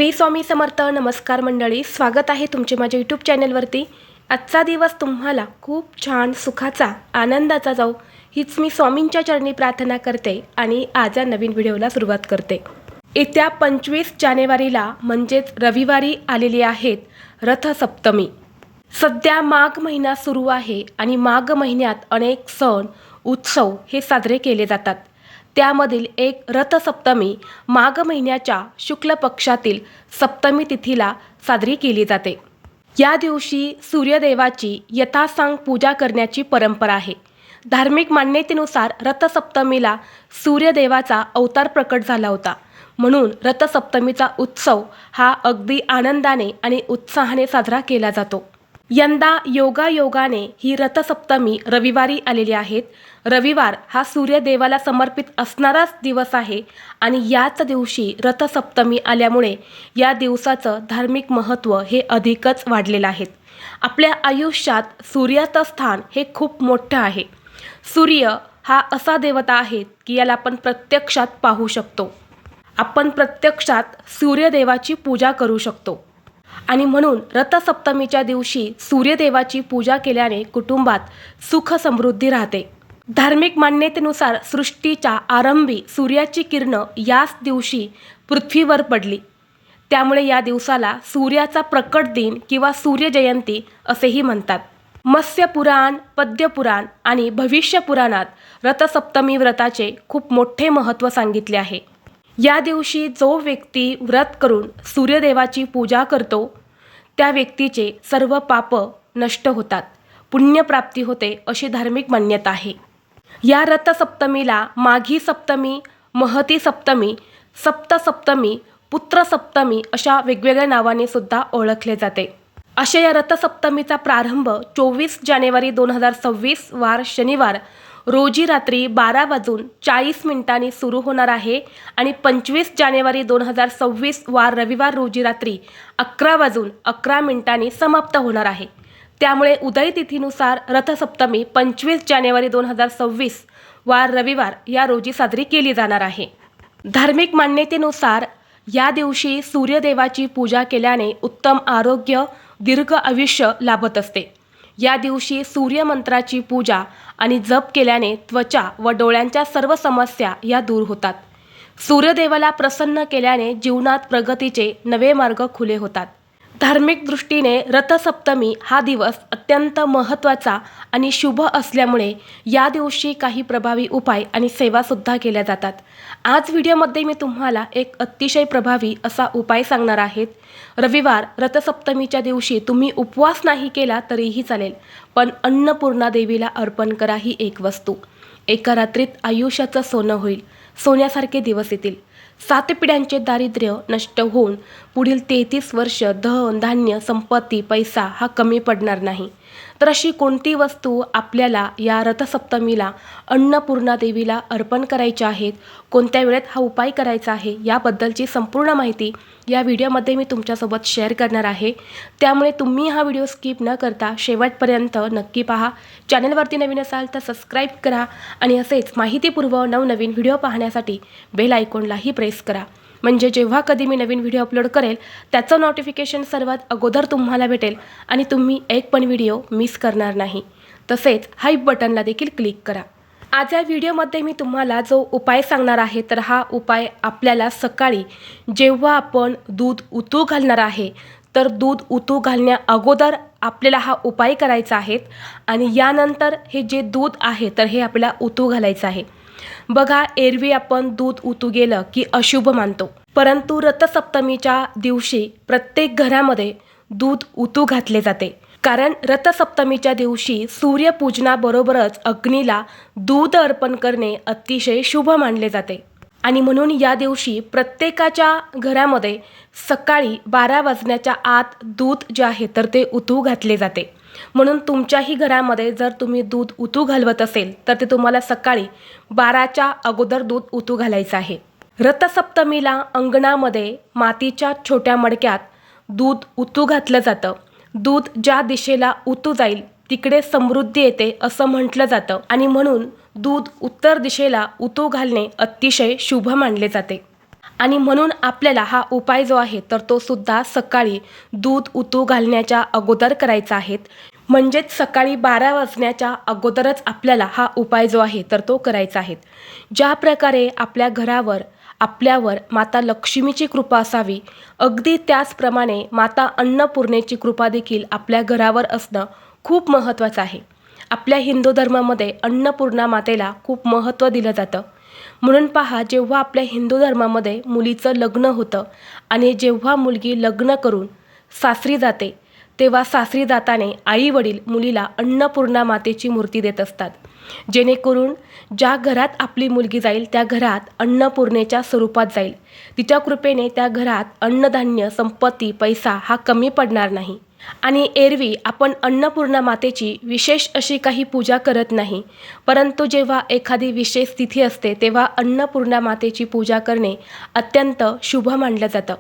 श्री स्वामी समर्थ. नमस्कार मंडळी, स्वागत आहे तुमचे माझ्या यूट्यूब चॅनलवरती. आजचा दिवस तुम्हाला खूप छान सुखाचा आनंदाचा जाऊ हीच मी स्वामींच्या चरणी प्रार्थना करते आणि आज या नवीन व्हिडिओला सुरुवात करते. येत्या 25 जानेवारीला म्हणजेच रविवारी आलेली आहेत रथसप्तमी. सध्या माघ महिना सुरू आहे आणि माघ महिन्यात अनेक सण उत्सव हे साजरे केले जातात. त्यामधील एक रथसप्तमी माघ महिन्याच्या शुक्ल पक्षातील सप्तमी तिथीला साजरी केली जाते. या दिवशी सूर्यदेवाची यथासांग पूजा करण्याची परंपरा आहे. धार्मिक मान्यतेनुसार रथसप्तमीला सूर्यदेवाचा अवतार प्रकट झाला होता, म्हणून रथसप्तमीचा उत्सव हा अगदी आनंदाने आणि उत्साहाने साजरा केला जातो. यंदा योगायोगाने ही रथसप्तमी रविवारी आलेली आहेत. रविवार हा सूर्यदेवाला समर्पित असणाराच दिवस आहे आणि याच दिवशी रथसप्तमी आल्यामुळे या दिवसाचं धार्मिक महत्त्व हे अधिकच वाढलेलं आहे. आपल्या आयुष्यात सूर्याचं स्थान हे खूप मोठं आहे. सूर्य हा असा देवता आहे की याला आपण प्रत्यक्षात पाहू शकतो. आपण प्रत्यक्षात सूर्यदेवाची पूजा करू शकतो आणि म्हणून रथसप्तमीच्या दिवशी सूर्यदेवाची पूजा केल्याने कुटुंबात सुख समृद्धी राहते. धार्मिक मान्यतेनुसार सृष्टीच्या आरंभी सूर्याची किरणं याच दिवशी पृथ्वीवर पडली. त्यामुळे या दिवसाला सूर्याचा प्रकट दिन किंवा सूर्यजयंती असेही म्हणतात. मत्स्यपुराण, पद्यपुराण आणि भविष्यपुराणात रथसप्तमी व्रताचे खूप मोठे महत्त्व सांगितले आहे. या दिवशी जो व्यक्ती व्रत करून सूर्यदेवाची पूजा करतो त्या व्यक्तीचे सर्व पाप नष्ट होतात, पुण्यप्राप्ती होते अशी धार्मिक मान्यता आहे. या रथसप्तमीला माघी सप्तमी, महती सप्तमी, सप्तसप्तमी, पुत्रसप्तमी अशा वेगवेगळ्या नावाने सुद्धा ओळखले जाते. अशा या रथसप्तमीचा प्रारंभ 24 जानेवारी 2026 वार शनिवार रोजी रात्री 12:40 सुरू होणार आहे आणि 25 जानेवारी 2026 वार रविवार रोजी रात्री 11:11 समाप्त होणार आहे. त्यामुळे उदय तिथीनुसार रथसप्तमी 25 जानेवारी 2026 वार रविवार या रोजी साजरी केली जाणार आहे. धार्मिक मान्यतेनुसार या दिवशी सूर्यदेवाची पूजा केल्याने उत्तम आरोग्य, दीर्घ आयुष्य लाभत असते. या दिवशी सूर्यमंत्राची पूजा आणि जप केल्याने त्वचा व डोळ्यांच्या सर्व समस्या या दूर होतात. सूर्यदेवाला प्रसन्न केल्याने जीवनात प्रगतीचे नवे मार्ग खुले होतात. धार्मिक दृष्टीने रथसप्तमी हा दिवस अत्यंत महत्त्वाचा आणि शुभ असल्यामुळे या दिवशी काही प्रभावी उपाय आणि सेवासुद्धा केल्या जातात. आज व्हिडिओमध्ये मी तुम्हाला एक अतिशय प्रभावी असा उपाय सांगणार आहे. रविवार रथसप्तमीच्या दिवशी तुम्ही उपवास नाही केला तरीही चालेल, पण अन्नपूर्णा देवीला अर्पण करा ही एक वस्तू. एका रात्रीत आयुष्याचं सोनं होईल, सोन्यासारखे दिवस येतील. 7 पिढ्यांचे दारिद्र्य नष्ट होऊन पुढील 33 वर्ष धन, धान्य, संपत्ती, पैसा हा कमी पडणार नाही. तर अशी कोणती वस्तू आपल्याला या रथसप्तमीला अन्नपूर्णा देवीला अर्पण करायची आहेत, कोणत्या वेळेत हा उपाय करायचा आहे याबद्दलची संपूर्ण माहिती या व्हिडिओमध्ये मी तुमच्यासोबत शेअर करणार आहे. त्यामुळे तुम्ही हा व्हिडिओ स्किप न करता शेवटपर्यंत नक्की पहा. चॅनलवरती नवीन असाल तर सबस्क्राईब करा आणि असेच माहितीपूर्व नवनवीन व्हिडिओ पाहण्यासाठी बेल आयकॉनलाही प्रेस करा, म्हणजे जेव्हा कधी मी नवीन व्हिडिओ अपलोड करेल त्याचं नोटिफिकेशन सर्वात अगोदर तुम्हाला भेटेल आणि तुम्ही एक पण व्हिडिओ मिस करणार नाही. तसेच हाईप बटनला देखील क्लिक करा. आज या व्हिडिओमध्ये मी तुम्हाला जो उपाय सांगणार आहे तर हा उपाय आपल्याला सकाळी जेव्हा आपण दूध उतू घालणार आहे तर दूध उतू घालण्या अगोदर आपल्याला हा उपाय करायचा आहे आणि यानंतर हे जे दूध आहे तर हे आपल्याला उतू घालायचं आहे. बघा, एरवी आपण दूध उतू गेलं की अशुभ मानतो, परंतु रथसप्तमीच्या दिवशी प्रत्येक घरामध्ये दूध उतू घातले जाते. कारण रथसप्तमीच्या दिवशी सूर्यपूजनाबरोबरच अग्नीला दूध अर्पण करणे अतिशय शुभ मानले जाते आणि म्हणून या दिवशी प्रत्येकाच्या घरामध्ये सकाळी 12 वाजण्याच्या आत दूध जे आहे तर ते उतू घातले जाते. म्हणून तुमच्याही घरामध्ये जर तुम्ही दूध उतू घालवत असेल तर ते तुम्हाला सकाळी 12च्या अगोदर दूध उतू घालायचं आहे. रथसप्तमीला अंगणामध्ये मातीच्या छोट्या मडक्यात दूध उतू घातलं जातं. दूध ज्या दिशेला उतू जाईल तिकडे समृद्धी येते असं म्हटलं जातं आणि म्हणून दूध उत्तर दिशेला उतू घालणे अतिशय शुभ मानले जाते. आणि म्हणून आपल्याला हा उपाय जो आहे तर तो सुद्धा सकाळी दूध उतू घालण्याच्या अगोदर करायचा आहे. म्हणजेच सकाळी 12 वाजण्याच्या अगोदरच आपल्याला हा उपाय जो आहे तर तो करायचा आहे. ज्या प्रकारे आपल्या घरावर आपल्यावर माता लक्ष्मीची कृपा असावी, अगदी त्याचप्रमाणे माता अन्नपूर्णेची कृपा देखील आपल्या घरावर असणं खूप महत्त्वाचं आहे. आपल्या हिंदू धर्मामध्ये अन्नपूर्णा मातेला खूप महत्त्व दिलं जातं. म्हणून पहा, जेव्हा आपल्या हिंदू धर्मामध्ये मुलीचं लग्न होतं आणि जेव्हा मुलगी लग्न करून सासरी जाते, तेव्हा सासरी जाताना आई वडील मुलीला अन्नपूर्णा मातेची मूर्ती देत असतात, जेणेकरून ज्या घरात आपली मुलगी जाईल त्या घरात अन्नपूर्णेच्या स्वरूपात जाईल. तिच्या कृपेने त्या घरात अन्नधान्य, संपत्ती, पैसा हा कमी पडणार नाही. आणि एरवी आपण अन्नपूर्णा मातेची विशेष अशी काही पूजा करत नाही, परंतु जेव्हा एखादी विशेष तिथी असते तेव्हा अन्नपूर्णा मातेची पूजा करणे अत्यंत शुभ मानलं जातं.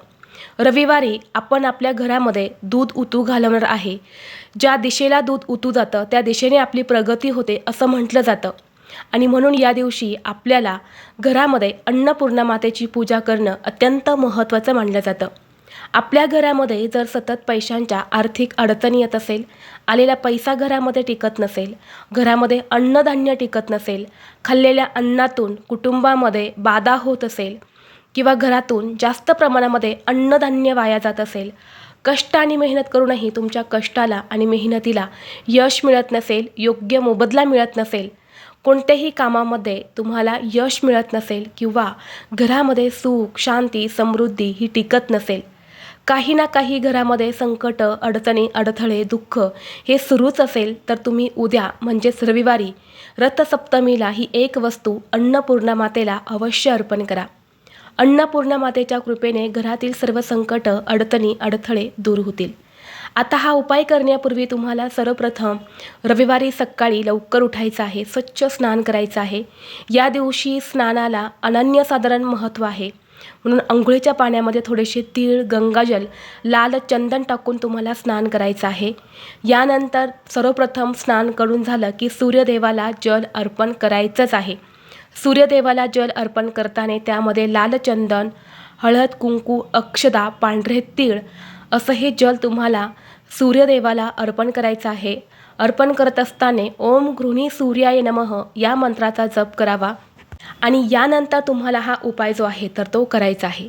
रविवारी आपण आपल्या घरामध्ये दूध उतू घालवणार आहे. ज्या दिशेला दूध उतू जातं त्या दिशेने आपली प्रगती होते असं म्हटलं जातं. आणि म्हणून या दिवशी आपल्याला घरामध्ये अन्नपूर्णा मातेची पूजा करणं अत्यंत महत्त्वाचं मानलं जातं. आपल्या घरामध्ये जर सतत पैशांच्या आर्थिक अडचणी येत असेल, आलेला पैसा घरामध्ये टिकत नसेल, घरामध्ये अन्नधान्य टिकत नसेल, खाल्लेल्या अन्नातून कुटुंबामध्ये बाधा होत असेल किंवा घरातून जास्त प्रमाणामध्ये अन्नधान्य वाया जात असेल, कष्ट आणि मेहनत करूनही तुमच्या कष्टाला आणि मेहनतीला यश मिळत नसेल, योग्य मोबदला मिळत नसेल, कोणत्याही कामामध्ये तुम्हाला यश मिळत नसेल किंवा घरामध्ये सुख, शांती, समृद्धी ही टिकत नसेल, काही ना काही घरामध्ये संकट, अडचणी, अडथळे, दुःख हे सुरूच असेल, तर तुम्ही उद्या म्हणजेच रविवारी रथसप्तमीला ही एक वस्तू अन्नपूर्णा मातेला अवश्य अर्पण करा. अन्नपूर्णा मातेच्या कृपेने घरातील सर्व संकट, अडचणी, अडथळे दूर होतील. आता हा उपाय करण्यापूर्वी तुम्हाला सर्वप्रथम रविवारी सकाळी लवकर उठायचं आहे, स्वच्छ स्नान करायचं आहे. या दिवशी स्नानाला अनन्यसाधारण महत्त्व आहे. म्हणून अंघोळीच्या पाण्यामध्ये थोडेसे तीळ, गंगाजल, लाल चंदन टाकून तुम्हाला स्नान करायचं आहे. यानंतर सर्वप्रथम स्नान करून झालं की सूर्यदेवाला जल अर्पण करायचंच आहे. सूर्यदेवाला जल अर्पण करताना त्यामध्ये लाल चंदन, हळद, कुंकू, अक्षदा, पांढरे तीळ असं हे जल तुम्हाला सूर्यदेवाला अर्पण करायचं आहे. अर्पण करत असताना ओम गृहिणी सूर्याय नमः या मंत्राचा जप करावा आणि यानंतर तुम्हाला हा उपाय जो आहे तर तो करायचा आहे.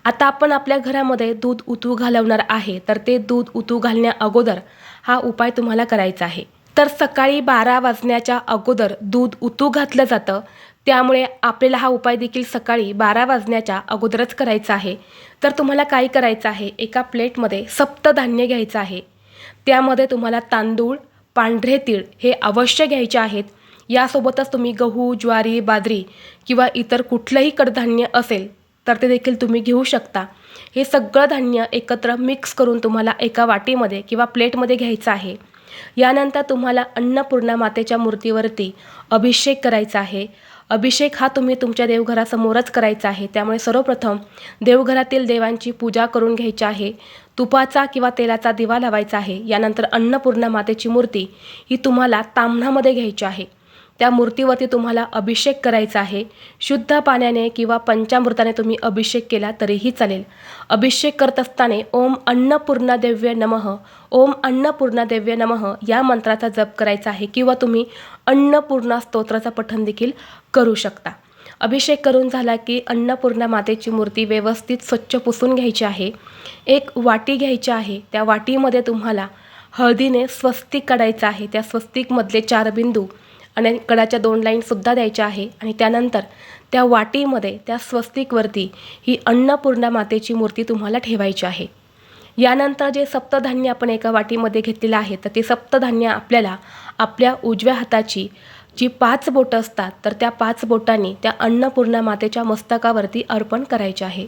आता आपण आपल्या घरामध्ये दूध उतू घालवणार आहे, तर ते दूध उतू घालण्या अगोदर हा उपाय तुम्हाला करायचा आहे. तर सकाळी 12 वाजण्याच्या अगोदर दूध उतू घातलं जातं, त्यामुळे आपल्याला हा उपाय देखील सकाळी 12 वाजण्याच्या अगोदरच करायचा आहे. तर तुम्हाला काय करायचं आहे, एका प्लेटमध्ये सप्तधान्य घ्यायचं आहे. त्यामध्ये तुम्हाला तांदूळ, पांढरे तीळ हे अवश्य घ्यायचे आहेत. यासोबतच तुम्ही गहू, ज्वारी, बाजरी किंवा इतर कुठलंही कडधान्य असेल तर ते देखील तुम्ही घेऊ शकता. हे सगळं धान्य एकत्र मिक्स करून तुम्हाला एका वाटीमध्ये किंवा प्लेटमध्ये घ्यायचं आहे. यानंतर तुम्हाला अन्नपूर्णा मातेच्या मूर्तीवरती अभिषेक करायचा आहे. अभिषेक हा तुम्ही तुमच्या देवघरासमोरच करायचा आहे. त्यामुळे सर्वप्रथम देवघरातील देवांची पूजा करून घ्यायची आहे. तुपाचा किंवा तेलाचा दिवा लावायचा आहे. यानंतर अन्नपूर्णा मातेची मूर्ती ही तुम्हाला ताम्हणामध्ये घ्यायची आहे. त्या मूर्तीवरती तुम्हाला अभिषेक करायचा आहे. शुद्ध पाण्याने किंवा पंचामृताने तुम्ही अभिषेक केला तरीही चालेल. अभिषेक करत असताना ओम अन्नपूर्णा देव्य नमः, ओम अन्नपूर्णा देव्य नमः या मंत्राचा जप करायचा आहे किंवा तुम्ही अन्नपूर्णा स्तोत्राचा पठण देखील करू शकता. अभिषेक करून झाला की अन्नपूर्णा मातेची मूर्ती व्यवस्थित स्वच्छ पुसून घ्यायची आहे. एक वाटी घ्यायची आहे. त्या वाटीमध्ये तुम्हाला हळदीने स्वस्तिक काढायचं आहे. त्या स्वस्तिकमधले 4 बिंदू आणि कडाच्या 2 लाईनसुद्धा द्यायच्या आहे. आणि त्यानंतर त्या वाटीमध्ये त्या स्वस्तिकवरती ही अन्नपूर्णा मातेची मूर्ती तुम्हाला ठेवायची आहे. यानंतर जे सप्तधान्य आपण एका वाटीमध्ये घेतलेलं आहे, तर ते सप्तधान्य आपल्याला आपल्या उजव्या हाताची जी 5 बोटं असतात तर त्या 5 बोटांनी त्या अन्नपूर्णा मातेच्या मस्तकावरती अर्पण करायचे आहे.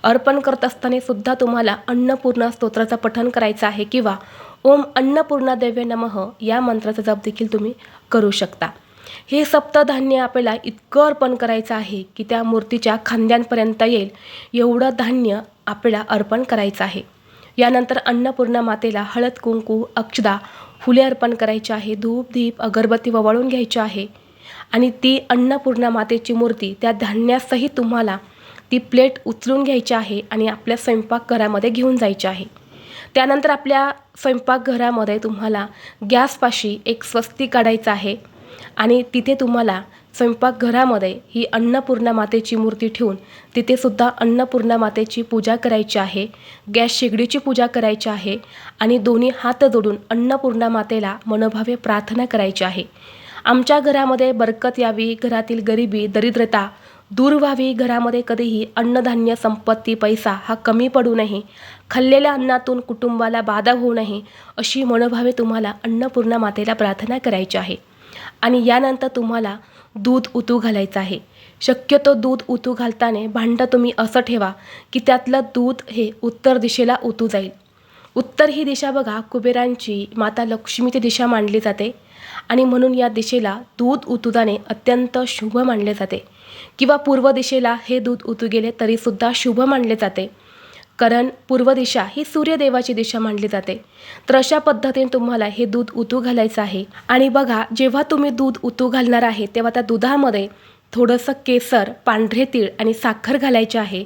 अर्पण करत असताना सुद्धा तुम्हाला अन्नपूर्णा स्तोत्राचं पठण करायचं आहे किंवा ओम अन्नपूर्णा देव्य नमः या मंत्राचा जप देखील तुम्ही करू शकता. हे सप्तधान्य आपल्याला इतकं अर्पण करायचं आहे की त्या मूर्तीच्या खांद्यांपर्यंत येईल एवढं धान्य आपल्याला अर्पण करायचं आहे. यानंतर अन्नपूर्णा मातेला हळद, कुंकू, अक्षदा, फुले अर्पण करायची आहे. धूप, दीप, अगरबत्ती ववाळून घ्यायची आहे आणि ती अन्नपूर्णा मातेची मूर्ती त्या धान्यासहित तुम्हाला ती प्लेट उचलून घ्यायची आहे आणि आपल्या स्वयंपाकघरामध्ये घेऊन जायची आहे. त्यानंतर आपल्या स्वयंपाकघरामध्ये तुम्हाला गॅसपाशी एक स्वस्तिक काढायचं आहे आणि तिथे तुम्हाला स्वयंपाकघरामध्ये ही अन्नपूर्णा मातेची मूर्ती ठेवून तिथे सुद्धा अन्नपूर्णा मातेची पूजा करायची आहे. गॅस शेगडीची पूजा करायची आहे आणि दोन्ही हात जोडून अन्नपूर्णा मातेला मनोभावे प्रार्थना करायची आहे. आमच्या घरामध्ये बरकत यावी, घरातील गरिबी दरिद्रता दूर व्हावी, घरामध्ये कधीही अन्नधान्य संपत्ती पैसा हा कमी पडू नये, खाल्लेल्या अन्नातून कुटुंबाला बाधा होऊ नये, अशी मनोभावे तुम्हाला अन्नपूर्णा मातेला प्रार्थना करायची आहे. आणि यानंतर तुम्हाला दूध उतू घालायचं आहे. शक्यतो दूध उतू घालताना भांडं तुम्ही असं ठेवा की त्यातलं दूध हे उत्तर दिशेला उतू जाईल. उत्तर ही दिशा बघा कुबेरांची, माता लक्ष्मीची दिशा मानली जाते आणि म्हणून या दिशेला दूध उतू जाणे अत्यंत शुभ मानले जाते. किंवा पूर्व दिशेला हे दूध उतू गेले तरीसुद्धा शुभ मानले जाते, कारण पूर्व दिशा ही सूर्यदेवाची दिशा मानली जाते. तर अशा पद्धतीने तुम्हाला हे दूध उतू घालायचं आहे. आणि बघा, जेव्हा तुम्ही दूध उतू घालणार आहे तेव्हा त्या दुधामध्ये थोडंसं केसर, पांढरे तीळ आणि साखर घालायचे आहे.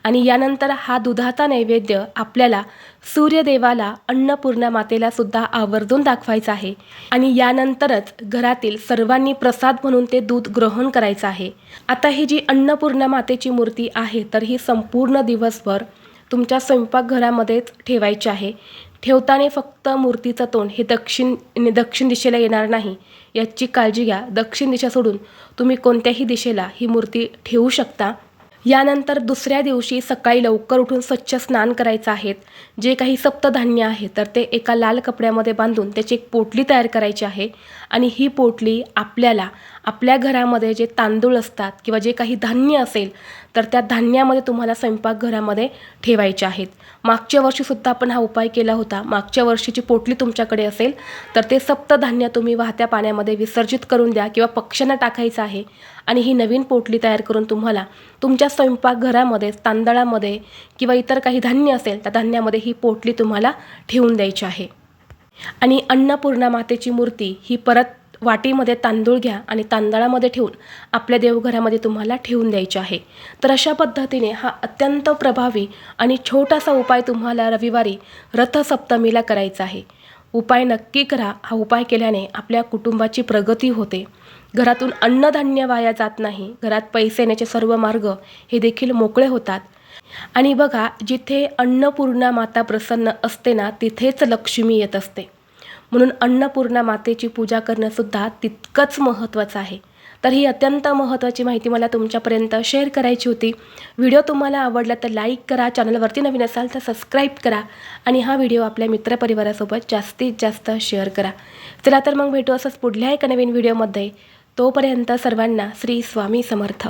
आणि यानंतर हा दुधाचा नैवेद्य आपल्याला सूर्यदेवाला, अन्नपूर्णा मातेला सुद्धा आवर्जून दाखवायचा आहे. आणि यानंतरच घरातील सर्वांनी प्रसाद म्हणून ते दूध ग्रहण करायचं आहे. आता ही जी अन्नपूर्णा मातेची मूर्ती आहे तर ही संपूर्ण दिवसभर तुमच्या स्वयंपाकघरामध्येच ठेवायची आहे. ठेवताना फक्त मूर्तीचं तोंड हे दक्षिण दिशेला येणार नाही याची काळजी घ्या. दक्षिण दिशा सोडून तुम्ही कोणत्याही दिशेला ही मूर्ती ठेवू शकता. यानंतर दुसऱ्या दिवशी सकाळी लवकर उठून स्वच्छ स्नान करायचं आहे. जे काही सप्तधान्य आहे तर ते एका लाल कपड्यामध्ये बांधून त्याची एक पोटली तयार करायची आहे. आणि ही पोटली आपल्याला आपल्या घरामध्ये जे तांदूळ असतात किंवा जे काही धान्य असेल तर त्या धान्यामध्ये तुम्हाला स्वयंपाकघरामध्ये ठेवायचे आहेत. मागच्या वर्षीसुद्धा आपण हा उपाय केला होता. मागच्या वर्षीची पोटली तुमच्याकडे असेल तर ते सप्तधान्य तुम्ही वाहत्या पाण्यामध्ये विसर्जित करून द्या किंवा पक्ष्यांना टाकायचं आहे. आणि ही नवीन पोटली तयार करून तुम्हाला तुमच्या स्वयंपाकघरामध्ये तांदळामध्ये किंवा इतर काही धान्य असेल त्या धान्यामध्ये ही पोटली तुम्हाला ठेवून द्यायची आहे. आणि अन्नपूर्णा मातेची मूर्ती ही परत वाटीमध्ये तांदूळ घ्या आणि तांदळामध्ये ठेवून आपल्या देवघरामध्ये तुम्हाला ठेवून द्यायचे आहे. तर अशा पद्धतीने हा अत्यंत प्रभावी आणि छोटासा उपाय तुम्हाला रविवारी रथसप्तमीला करायचा आहे. उपाय नक्की करा. हा उपाय केल्याने आपल्या कुटुंबाची प्रगती होते, घरातून अन्नधान्य वाया जात नाही, घरात पैसे येण्याचे सर्व मार्ग हे देखील मोकळे होतात. आणि बघा, जिथे अन्नपूर्णा माता प्रसन्न असते ना तिथेच लक्ष्मी येत असते. म्हणून अन्नपूर्णा मातेची पूजा करणंसुद्धा तितकंच महत्त्वाचं आहे. तर ही अत्यंत महत्त्वाची माहिती मला तुमच्यापर्यंत शेअर करायची होती. व्हिडिओ तुम्हाला आवडला तर लाईक करा, चॅनलवरती नवीन असाल तर सबस्क्राईब करा आणि हा व्हिडिओ आपल्या मित्रपरिवारासोबत जास्तीत जास्त शेअर करा. चला तर मग भेटू असंच पुढल्या एका नवीन व्हिडिओमध्ये. तोपर्यंत सर्वांना श्री स्वामी समर्थ.